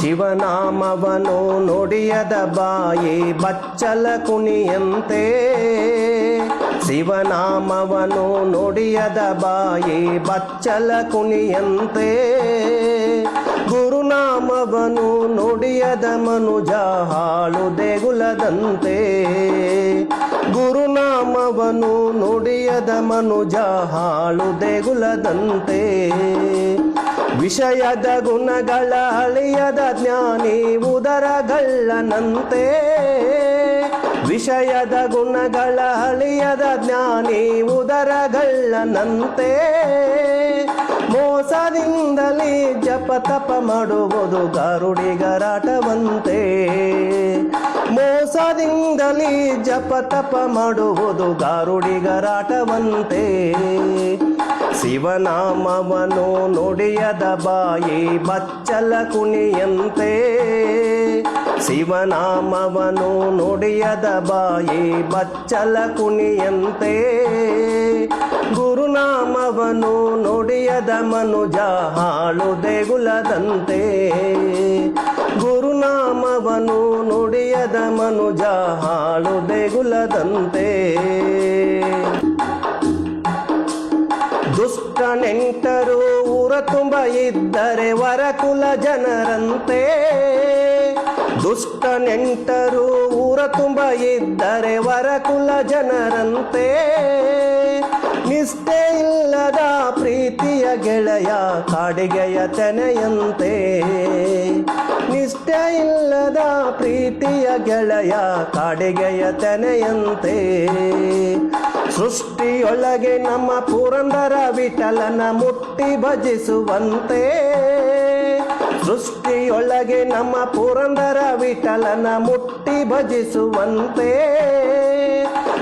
ಶಿವನಾಮವನು ನುಡಿಯದ ಬಾಯಿ ಬಚ್ಚಲ ಕುಣಿಯಂತೆ. ಶಿವನಾಮವನು ನುಡಿಯದ ಬಾಯಿ ಬಚ್ಚಲ ಕುಣಿಯಂತೆ. ಗುರುನಾಮವನು ನುಡಿಯದ ಮನುಜ ಹಾಳು ದೇಗುಲದಂತೆ. ಗುರುನಾಮವನು ನುಡಿಯದ ಮನುಜ ಹಾಳು ದೇಗುಲದಂತೆ. ವಿಷಯದ ಗುಣಗಳ ಅಳಿಯದ ಜ್ಞಾನಿ ಉದರಗಳ್ಳನಂತೆ. ವಿಷಯದ ಗುಣಗಳ ಅಳಿಯದ ಜ್ಞಾನಿ ಉದರಗಳ್ಳನಂತೆ. ಮೋಸದಿಂದಲೇ ಜಪ ತಪ ಮಾಡುವುದು ಗಾರುಡಿಗರಾಟವಂತೆ. ಮೋಸದಿಂದಲೇ ಜಪ ತಪ ಮಾಡುವುದು ಗಾರುಡಿಗರಾಟವಂತೆ. ಶಿವನಾಮವನು ನುಡಿಯದ ಬಾಯಿ ಬಚ್ಚಲ ಕುಣಿಯಂತೆ. ಶಿವನಾಮವನು ನುಡಿಯದ ಬಾಯಿ ಬಚ್ಚಲ ಕುಣಿಯಂತೆ. ಗುರುನಾಮವನು ನುಡಿಯದ ಮನುಜ ಹಾಳು ದೇಗುಲದಂತೆ. ಗುರುನಾಮವನು ನುಡಿಯದ ಮನುಜ ಹಾಳು ದೇಗುಲದಂತೆ. ದುಷ್ಟ ನೆಂಟರು ಊರ ತುಂಬ ಇದ್ದರೆ ವರಕುಲ ಜನರಂತೆ. ದುಷ್ಟ ನೆಂಟರು ಊರ ತುಂಬ ಇದ್ದರೆ ವರಕುಲ ಜನರಂತೆ. ನಿಷ್ಠೆ ಇಲ್ಲದ ಪ್ರೀತಿಯ ಗೆಳೆಯ ಕಾಡಿಗೆಯ ತೆನೆಯಂತೆ. ನಿಷ್ಠೆ ಇಲ್ಲದ ಪ್ರೀತಿಯ ಗೆಳೆಯ ಕಾಡಿಗೆಯ ತೆನೆಯಂತೆ. ಸೃಷ್ಟಿಯೊಳಗೆ ನಮ್ಮ ಪುರಂದರ ವಿಠಲನ ಮುಟ್ಟಿ ಭಜಿಸುವಂತೆ. ಸೃಷ್ಟಿಯೊಳಗೆ ನಮ್ಮ ಪುರಂದರ ವಿಠಲನ ಮುಟ್ಟಿ ಭಜಿಸುವಂತೆ.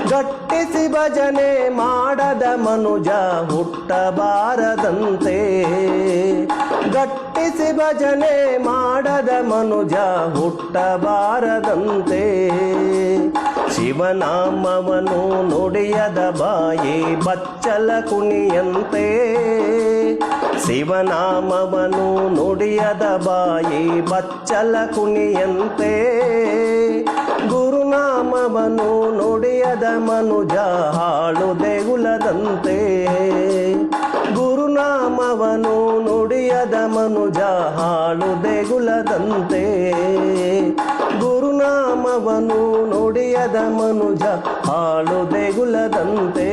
ಗಟ್ಟಿಸಿ ಭಜನೆ ಮಾಡದ ಮನುಜ ಹುಟ್ಟಬಾರದಂತೆ. ಗಟ್ಟಿಸಿ ಭಜನೆ ಮಾಡದ ಮನುಜ ಹುಟ್ಟಬಾರದಂತೆ. ಶಿವನಾಮವನು ನುಡಿಯದ ಬಾಯಿ ಬಚ್ಚಲ ಕುಣಿಯಂತೆ. ಶಿವನಾಮವನು ನುಡಿಯದ ಬಾಯಿ ಬಚ್ಚಲ ಕುಣಿಯಂತೆ. ಗುರುನಾಮವನು ನುಡಿಯದ ಮನುಜ ಹಾಳು ದೇಗುಲದಂತೆ. ಗುರುನಾಮವನು ನುಡಿಯದ ಮನುಜ ಹಾಳು ದೇಗುಲದಂತೆ. ಗುರುನಾಮವನು ನುಡಿಯದ ಮನುಜ ಹಾಳು ದೇಗುಲದಂತೆ.